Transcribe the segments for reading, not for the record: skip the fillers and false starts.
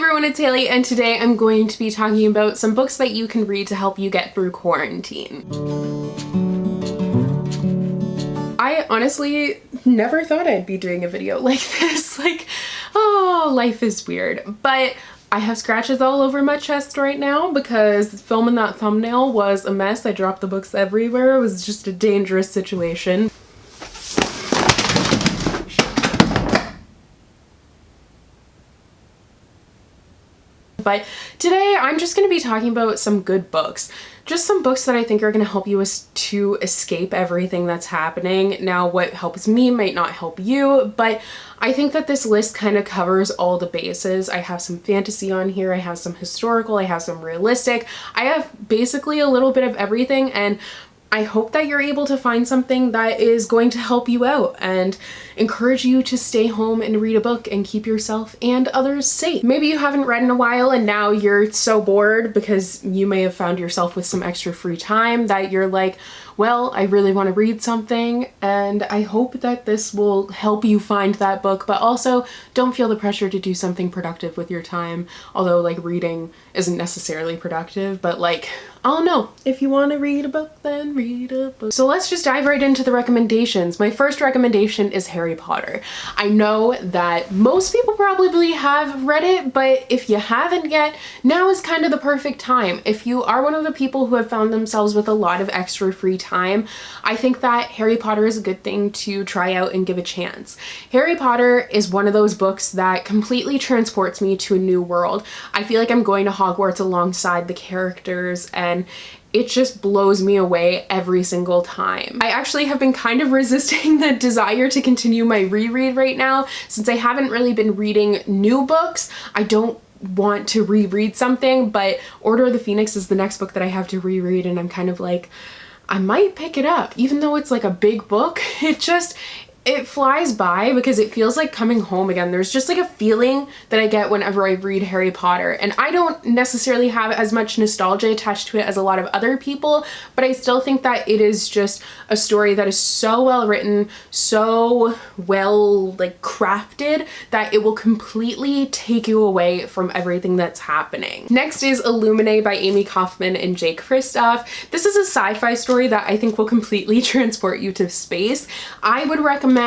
everyone, it's Hailey, and today I'm going to be talking about some books that you can read to help you get through quarantine. I honestly never thought I'd be doing a video like this. Oh, life is weird. But I have scratches all over my chest right now because filming that thumbnail was a mess. I dropped the books everywhere. It was just a dangerous situation. But today I'm just going to be talking about some good books. Just some books that I think are going to help you to escape everything that's happening. Now, what helps me might not help you, but I think that this list kind of covers all the bases. I have some fantasy on here, I have some historical, I have some realistic. I have basically a little bit of everything, and I hope that you're able to find something that is going to help you out and encourage you to stay home and read a book and keep yourself and others safe. Maybe you haven't read in a while and now you're so bored because you may have found yourself with some extra free time that you're like, well, I really want to read something, and I hope that this will help you find that book, but also don't feel the pressure to do something productive with your time. Although reading isn't necessarily productive, but I don't know. If you want to read a book, then read a book. So let's just dive right into the recommendations. My first recommendation is Harry Potter. I know that most people probably have read it, but if you haven't yet, now is kind of the perfect time. If you are one of the people who have found themselves with a lot of extra free time, I think that Harry Potter is a good thing to try out and give a chance. Harry Potter is one of those books that completely transports me to a new world. I feel like I'm going to Hogwarts alongside the characters, and it just blows me away every single time. I actually have been kind of resisting the desire to continue my reread right now. Since I haven't really been reading new books, I don't want to reread something, but Order of the Phoenix is the next book that I have to reread, and I'm kind of like, I might pick it up. Even though it's a big book, it flies by because it feels like coming home again. There's just a feeling that I get whenever I read Harry Potter, and I don't necessarily have as much nostalgia attached to it as a lot of other people, but I still think that it is just a story that is so well written, so well crafted, that it will completely take you away from everything that's happening. Next is Illuminae by Amie Kaufman and Kristoff. This is a sci-fi story that I think will completely transport you to space. I would recommend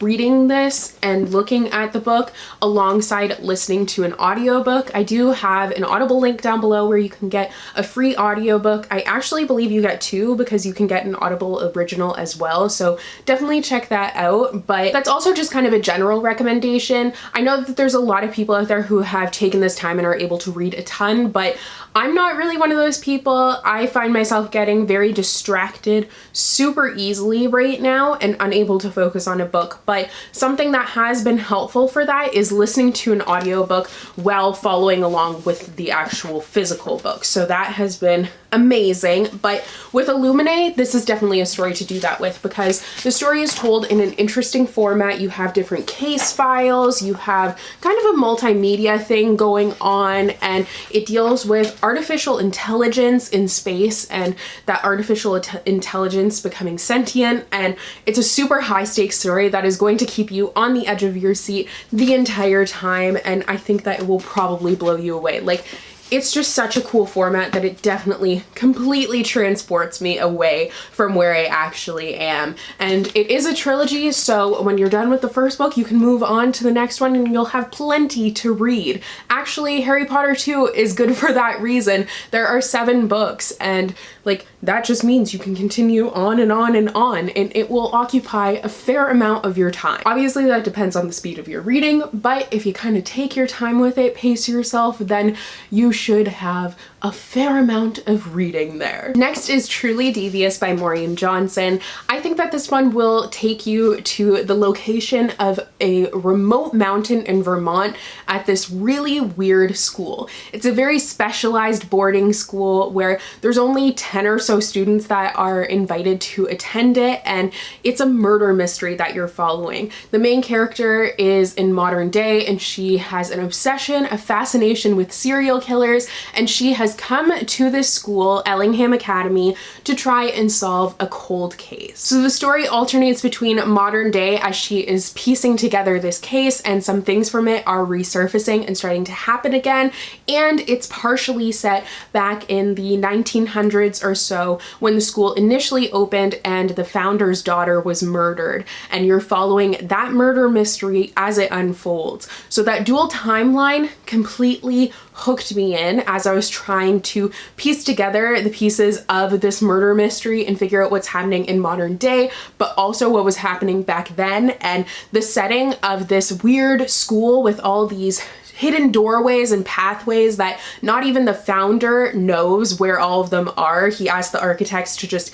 reading this and looking at the book alongside listening to an audiobook. I do have an Audible link down below where you can get a free audiobook. I actually believe you get two because you can get an Audible original as well, so definitely check that out. But that's also just kind of a general recommendation. I know that there's a lot of people out there who have taken this time and are able to read a ton, but I'm not really one of those people. I find myself getting very distracted super easily right now and unable to focus on a book. But something that has been helpful for that is listening to an audiobook while following along with the actual physical book. So that has been amazing. But with Illuminae, this is definitely a story to do that with because the story is told in an interesting format. You have different case files, you have kind of a multimedia thing going on, and it deals with artificial intelligence in space and that artificial intelligence becoming sentient, and it's a super high stakes story that is going to keep you on the edge of your seat the entire time, and I think that it will probably blow you away. It's just such a cool format that it definitely completely transports me away from where I actually am. And it is a trilogy, so when you're done with the first book, you can move on to the next one and you'll have plenty to read. Actually, Harry Potter 2 is good for that reason. There are 7 books, and that just means you can continue on and on and on, and it will occupy a fair amount of your time. Obviously, that depends on the speed of your reading, but if you kind of take your time with it, pace yourself, then you should have a fair amount of reading there. Next is Truly Devious by Maureen Johnson. I think that this one will take you to the location of a remote mountain in Vermont at this really weird school. It's a very specialized boarding school where there's only 10 or so students that are invited to attend it, and it's a murder mystery that you're following. The main character is in modern day, and she has an obsession, a fascination with serial killers, and she has has come to this school, Ellingham Academy, to try and solve a cold case. So the story alternates between modern day as she is piecing together this case, and some things from it are resurfacing and starting to happen again, and it's partially set back in the 1900s or so when the school initially opened and the founder's daughter was murdered, and you're following that murder mystery as it unfolds. So that dual timeline completely hooked me in as I was trying to piece together the pieces of this murder mystery and figure out what's happening in modern day, but also what was happening back then, and the setting of this weird school with all these hidden doorways and pathways that not even the founder knows where all of them are. He asked the architects to just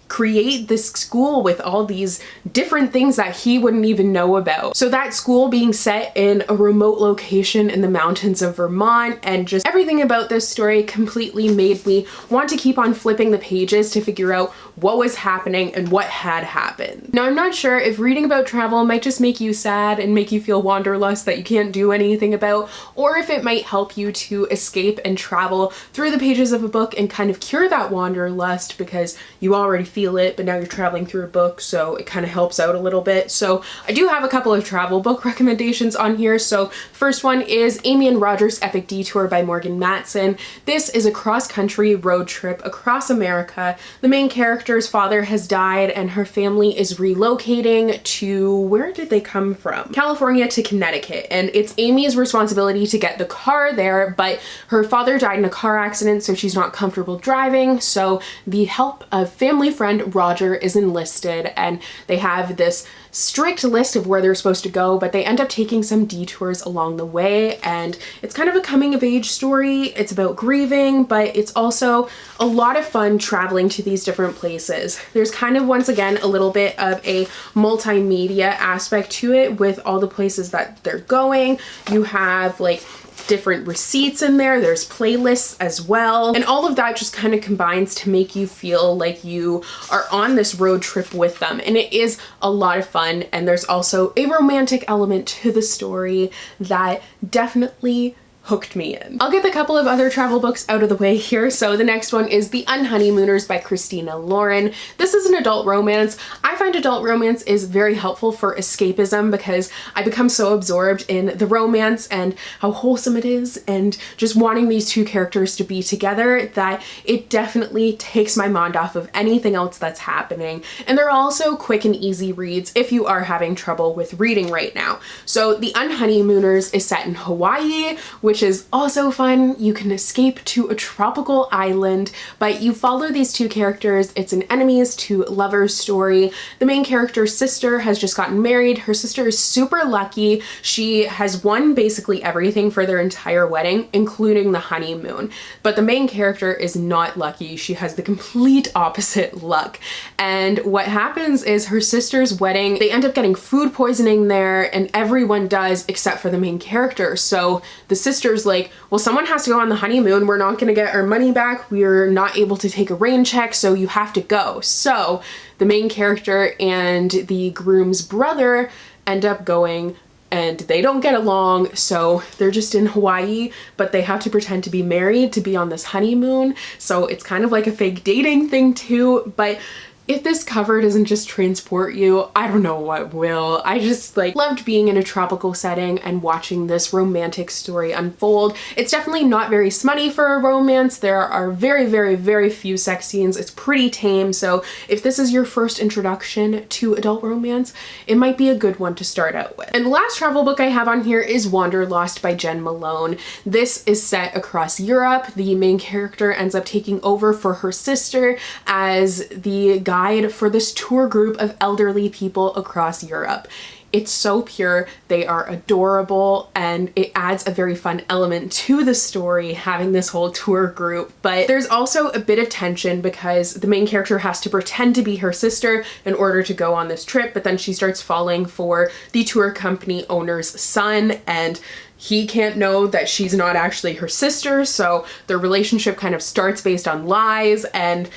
create this school with all these different things that he wouldn't even know about. So that school being set in a remote location in the mountains of Vermont, and just everything about this story completely made me want to keep on flipping the pages to figure out what was happening and what had happened. Now, I'm not sure if reading about travel might just make you sad and make you feel wanderlust that you can't do anything about, or if it might help you to escape and travel through the pages of a book and kind of cure that wanderlust because you already feel it, but now you're traveling through a book, so it kind of helps out a little bit. So I do have a couple of travel book recommendations on here. So first one is Amie and Roger's Epic Detour by Morgan Matson. This is a cross-country road trip across America. The main character's father has died and her family is relocating to, where did they come from? California to Connecticut, and it's Amie's responsibility to get the car there, but her father died in a car accident, so she's not comfortable driving, so the help of family friend Roger is enlisted, and they have this strict list of where they're supposed to go, but they end up taking some detours along the way, and it's kind of a coming of age story. It's about grieving, but it's also a lot of fun traveling to these different places. There's kind of, once again, a little bit of a multimedia aspect to it with all the places that they're going. You have like different receipts in there, there's playlists as well, and all of that just kind of combines to make you feel like you are on this road trip with them, and it is a lot of fun. And there's also a romantic element to the story that definitely hooked me in. I'll get a couple of other travel books out of the way here. So the next one is The Unhoneymooners by Christina Lauren. This is an adult romance. I find adult romance is very helpful for escapism because I become so absorbed in the romance and how wholesome it is and just wanting these two characters to be together that it definitely takes my mind off of anything else that's happening. And they're also quick and easy reads if you are having trouble with reading right now. So The Unhoneymooners is set in Hawaii, which is also fun. You can escape to a tropical island, but you follow these two characters. It's an enemies to lovers story. The main character's sister has just gotten married. Her sister is super lucky. She has won basically everything for their entire wedding, including the honeymoon. But the main character is not lucky. She has the complete opposite luck. And what happens is her sister's wedding, they end up getting food poisoning there, and everyone does except for the main character. So the sister's like, well, someone has to go on the honeymoon. We're not going to get our money back. We're not able to take a rain check, so you have to go. So the main character and the groom's brother end up going, and they don't get along, so they're just in Hawaii, but they have to pretend to be married to be on this honeymoon. So it's kind of like a fake dating thing too, but if this cover doesn't just transport you, I don't know what will. I just like loved being in a tropical setting and watching this romantic story unfold. It's definitely not very smutty for a romance. There are very, very, very few sex scenes. It's pretty tame. So if this is your first introduction to adult romance, it might be a good one to start out with. And the last travel book I have on here is Wanderlost by Jen Malone. This is set across Europe. The main character ends up taking over for her sister as the guide for this tour group of elderly people across Europe. It's so pure, they are adorable, and it adds a very fun element to the story having this whole tour group. But there's also a bit of tension because the main character has to pretend to be her sister in order to go on this trip, but then she starts falling for the tour company owner's son, and he can't know that she's not actually her sister, so their relationship kind of starts based on lies, and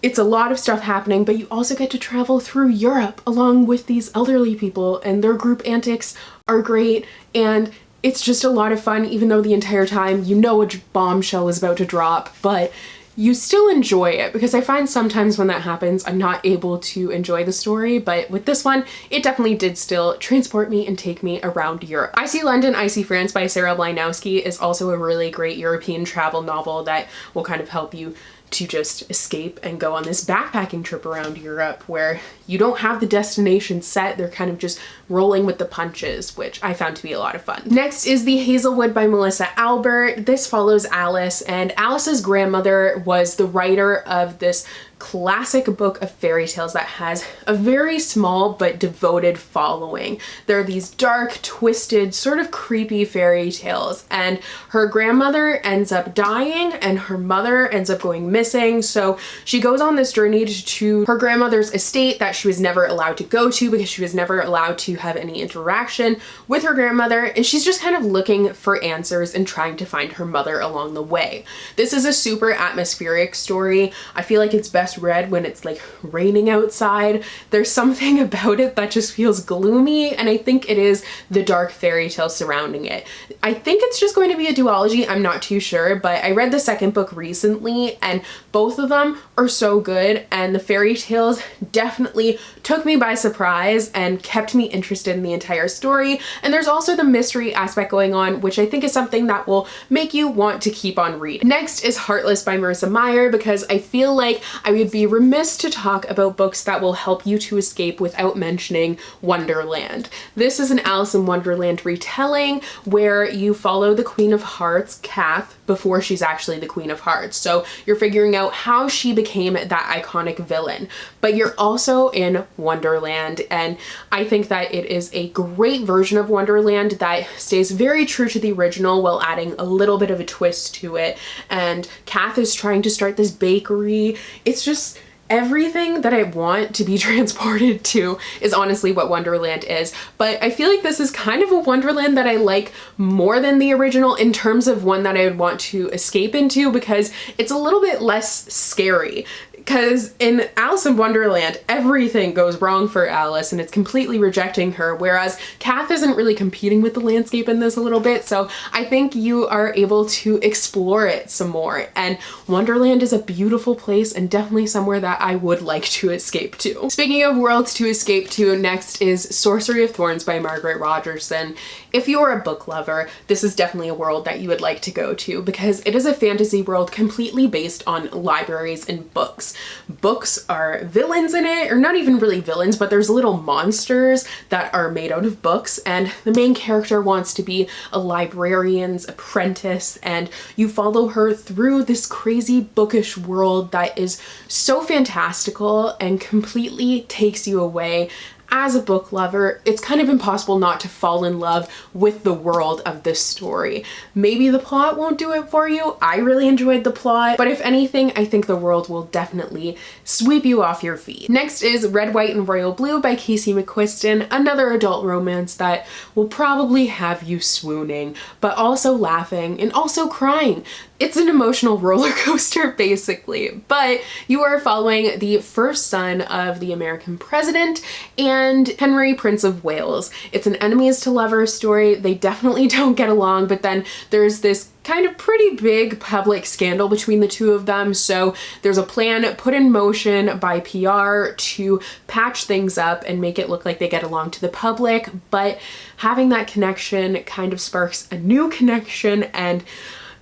it's a lot of stuff happening, but you also get to travel through Europe along with these elderly people, and their group antics are great, and It's just a lot of fun, even though the entire time you know a bombshell is about to drop, but you still enjoy it, because I find sometimes when that happens, I'm not able to enjoy the story, but with this one, it definitely did still transport me and take me around Europe. I See London, I See France by Sarah Blynowski is also a really great European travel novel that will kind of help you to just escape and go on this backpacking trip around Europe where you don't have the destination set. They're kind of just rolling with the punches, which I found to be a lot of fun. Next is The Hazelwood by Melissa Albert. This follows Alice, and Alice's grandmother was the writer of this classic book of fairy tales that has a very small but devoted following. There are these dark, twisted, sort of creepy fairy tales, and her grandmother ends up dying and her mother ends up going missing. So she goes on this journey to her grandmother's estate that she was never allowed to go to because she was never allowed to have any interaction with her grandmother, and she's just kind of looking for answers and trying to find her mother along the way. This is a super atmospheric story. I feel like it's best read when it's like raining outside. There's something about it that just feels gloomy, and I think it is the dark fairy tale surrounding it. I think it's just going to be a duology, I'm not too sure, but I read the second book recently and both of them are so good, and the fairy tales definitely took me by surprise and kept me interested in the entire story. And there's also the mystery aspect going on, which I think is something that will make you want to keep on reading. Next is Heartless by Marissa Meyer, because I feel like I would be remiss to talk about books that will help you to escape without mentioning Wonderland. This is an Alice in Wonderland retelling where you follow the Queen of Hearts, Kath, before she's actually the Queen of Hearts. So you're figuring out how she became that iconic villain, but you're also in Wonderland, and I think that it is a great version of Wonderland that stays very true to the original while adding a little bit of a twist to it. And Kath is trying to start this bakery. It's just everything that I want to be transported to is honestly what Wonderland is. But I feel like this is kind of a Wonderland that I like more than the original in terms of one that I would want to escape into, because it's a little bit less scary. Because in Alice in Wonderland, everything goes wrong for Alice and it's completely rejecting her, whereas Kath isn't really competing with the landscape in this a little bit, so I think you are able to explore it some more. And Wonderland is a beautiful place and definitely somewhere that I would like to escape to. Speaking of worlds to escape to, next is Sorcery of Thorns by Margaret Rogerson. If you are a book lover, this is definitely a world that you would like to go to, because it is a fantasy world completely based on libraries and books. Books are villains in it, or not even really villains, but there's little monsters that are made out of books, and the main character wants to be a librarian's apprentice, and you follow her through this crazy bookish world that is so fantastical and completely takes you away. As a book lover, it's kind of impossible not to fall in love with the world of this story. Maybe the plot won't do it for you. I really enjoyed the plot, but if anything, I think the world will definitely sweep you off your feet. Next is Red, White, and Royal Blue by Casey McQuiston, another adult romance that will probably have you swooning, but also laughing and also crying. It's an emotional roller coaster basically, but you are following the first son of the American president and Henry, Prince of Wales. It's an enemies to lovers story. They definitely don't get along, but then there's this kind of pretty big public scandal between the two of them. So there's a plan put in motion by PR to patch things up and make it look like they get along to the public, but having that connection kind of sparks a new connection, and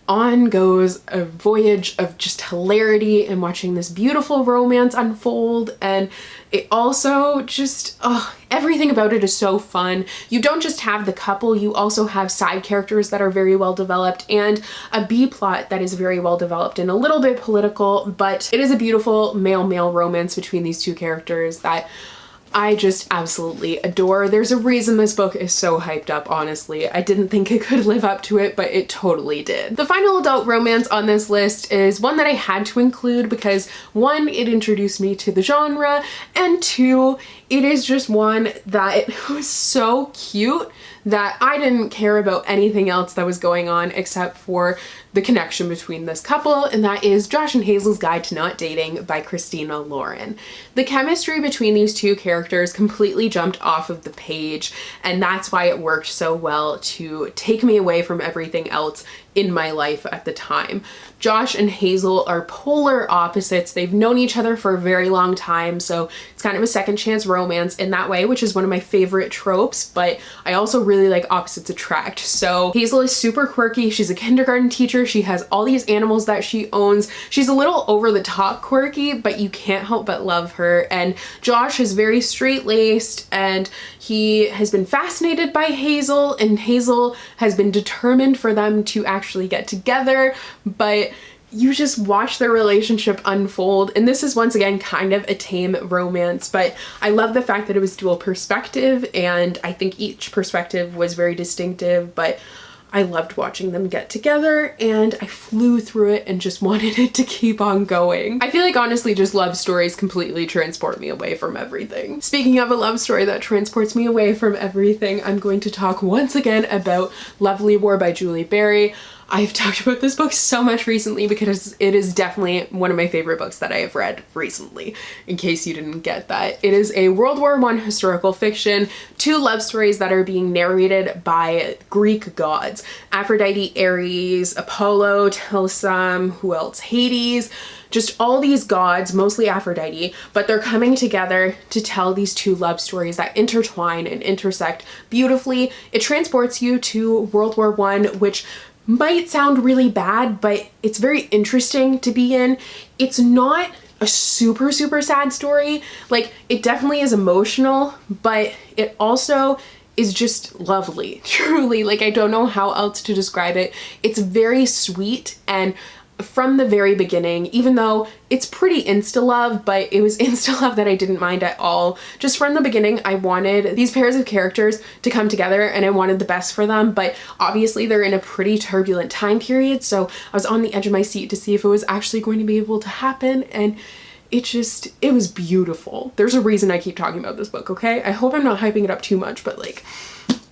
on goes a voyage of just hilarity and watching this beautiful romance unfold. And it also just, everything about it is so fun. You don't just have the couple, you also have side characters that are very well developed and a B plot that is very well developed and a little bit political, but it is a beautiful male-male romance between these two characters that I just absolutely adore. There's a reason this book is so hyped up, honestly. I didn't think it could live up to it, but it totally did. The final adult romance on this list is one that I had to include because one, it introduced me to the genre, and two, it is just one that was so cute that I didn't care about anything else that was going on except for the connection between this couple, and that is Josh and Hazel's Guide to Not Dating by Christina Lauren. The chemistry between these two characters completely jumped off of the page, and that's why it worked so well to take me away from everything else in my life at the time. Josh and Hazel are polar opposites. They've known each other for a very long time, so it's kind of a second chance romance in that way, which is one of my favorite tropes, but I also really like opposites attract. So Hazel is super quirky. She's a kindergarten teacher. She has all these animals that she owns. She's a little over the top quirky, but you can't help but love her. And Josh is very straight-laced, and he has been fascinated by Hazel, and Hazel has been determined for them to actually get together, but you just watch their relationship unfold. And this is once again kind of a tame romance, but I love the fact that it was dual perspective, and I think each perspective was very distinctive, but I loved watching them get together, and I flew through it and just wanted it to keep on going. I feel like honestly just love stories completely transport me away from everything. Speaking of a love story that transports me away from everything, I'm going to talk once again about Lovely War by Julie Berry. I've talked about this book so much recently because it is definitely one of my favorite books that I have read recently, in case you didn't get that. It is a World War I historical fiction, two love stories that are being narrated by Greek gods. Aphrodite, Ares, Apollo, Tilsum, who else? Hades. Just all these gods, mostly Aphrodite, but they're coming together to tell these two love stories that intertwine and intersect beautifully. It transports you to World War I, which might sound really bad, but it's very interesting to be in. It's not a super sad story. Like, it definitely is emotional, but it also is just lovely, truly. Like, I don't know how else to describe it. It's very sweet, and from the very beginning, even though it's pretty insta-love, but it was insta-love that I didn't mind at all. Just from the beginning, I wanted these pairs of characters to come together, and I wanted the best for them, but obviously they're in a pretty turbulent time period, so I was on the edge of my seat to see if it was actually going to be able to happen, and it was beautiful. There's a reason I keep talking about this book, okay? I hope I'm not hyping it up too much, but like,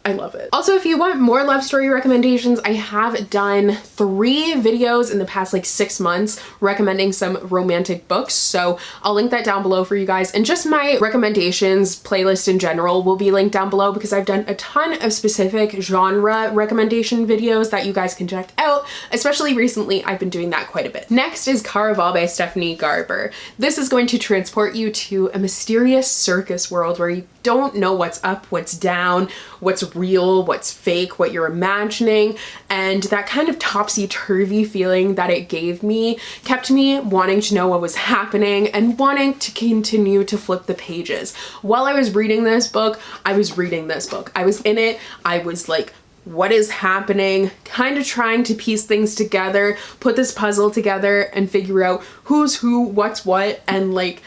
I love it. Also, if you want more love story recommendations, I have done 3 videos in the past like 6 months recommending some romantic books, so I'll link that down below for you guys. And just my recommendations playlist in general will be linked down below because I've done a ton of specific genre recommendation videos that you guys can check out. Especially recently, I've been doing that quite a bit. Next is Caraval by Stephanie Garber. This is going to transport you to a mysterious circus world where you don't know what's up, what's down, what's real, what's fake, what you're imagining, and that kind of topsy-turvy feeling that it gave me kept me wanting to know what was happening and wanting to continue to flip the pages. While I was reading this book, I was reading this book. I was in it. I was like, what is happening? Kind of trying to piece things together, put this puzzle together and figure out who's who, what's what, and like,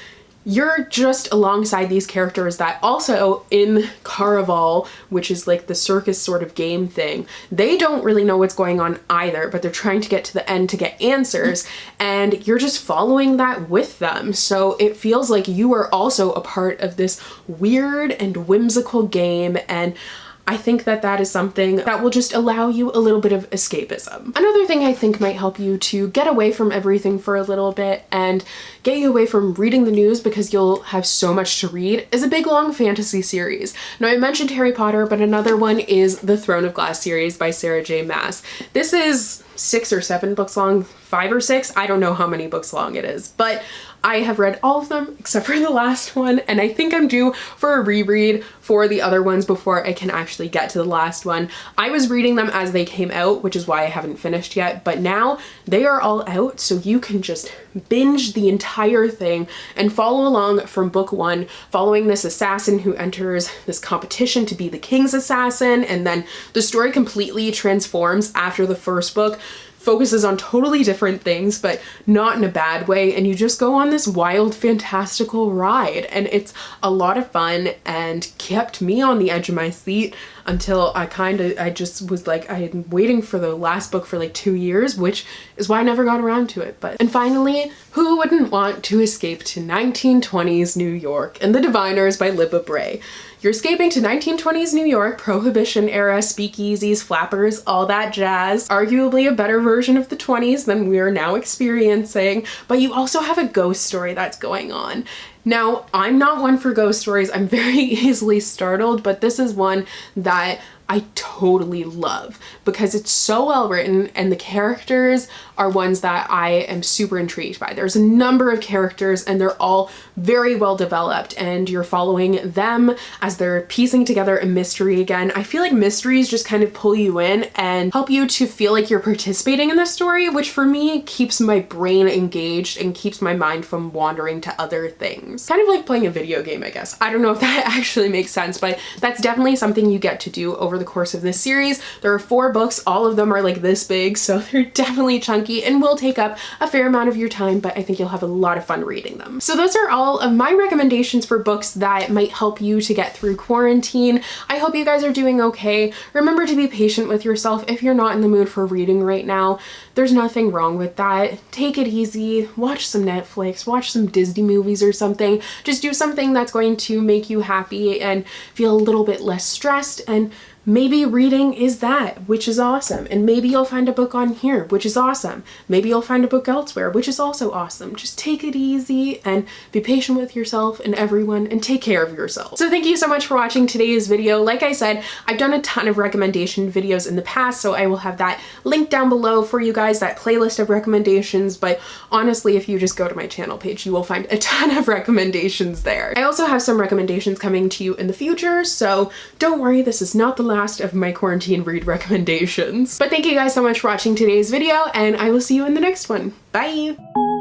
you're just alongside these characters that also in Caraval, which is like the circus sort of game thing, they don't really know what's going on either, but they're trying to get to the end to get answers, and you're just following that with them. So it feels like you are also a part of this weird and whimsical game, and I think that that is something that will just allow you a little bit of escapism. Another thing I think might help you to get away from everything for a little bit and get you away from reading the news because you'll have so much to read is a big long fantasy series. Now, I mentioned Harry Potter, but another one is the Throne of Glass series by Sarah J. Maas. This is 6 or 7 books long, 5 or 6, I don't know how many books long it is, but I have read all of them except for the last one, and I think I'm due for a reread for the other ones before I can actually get to the last one. I was reading them as they came out, which is why I haven't finished yet, but now they are all out, so you can just binge the entire thing and follow along from book 1, following this assassin who enters this competition to be the king's assassin, and then the story completely transforms after the first book focuses on totally different things, but not in a bad way, and you just go on this wild, fantastical ride, and it's a lot of fun and kept me on the edge of my seat until I just was like, I am waiting for the last book for like 2 years, which is why I never got around to it. And finally, who wouldn't want to escape to 1920s New York and The Diviners by Libba Bray? You're escaping to 1920s New York, Prohibition era, speakeasies, flappers, all that jazz. Arguably a better version of the 20s than we are now experiencing, but you also have a ghost story that's going on. Now, I'm not one for ghost stories. I'm very easily startled, but this is one that I totally love because it's so well written and the characters are ones that I am super intrigued by. There's a number of characters and they're all very well developed, and you're following them as they're piecing together a mystery again. I feel like mysteries just kind of pull you in and help you to feel like you're participating in the story, which for me keeps my brain engaged and keeps my mind from wandering to other things. Kind of like playing a video game, I guess. I don't know if that actually makes sense, but that's definitely something you get to do over the course of this series. There are 4 books, all of them are like this big, so they're definitely chunky and will take up a fair amount of your time, but I think you'll have a lot of fun reading them. So those are all of my recommendations for books that might help you to get through quarantine. I hope you guys are doing okay. Remember to be patient with yourself if you're not in the mood for reading right now. There's nothing wrong with that. Take it easy, watch some Netflix, watch some Disney movies or something. Just do something that's going to make you happy and feel a little bit less stressed, and maybe reading is that, which is awesome. And maybe you'll find a book on here, which is awesome. Maybe you'll find a book elsewhere, which is also awesome. Just take it easy and be patient with yourself and everyone and take care of yourself. So thank you so much for watching today's video. Like I said, I've done a ton of recommendation videos in the past, so I will have that linked down below for you guys, that playlist of recommendations. But honestly, if you just go to my channel page, you will find a ton of recommendations there. I also have some recommendations coming to you in the future, so don't worry, this is not the last of my quarantine read recommendations. But thank you guys so much for watching today's video, and I will see you in the next one. Bye!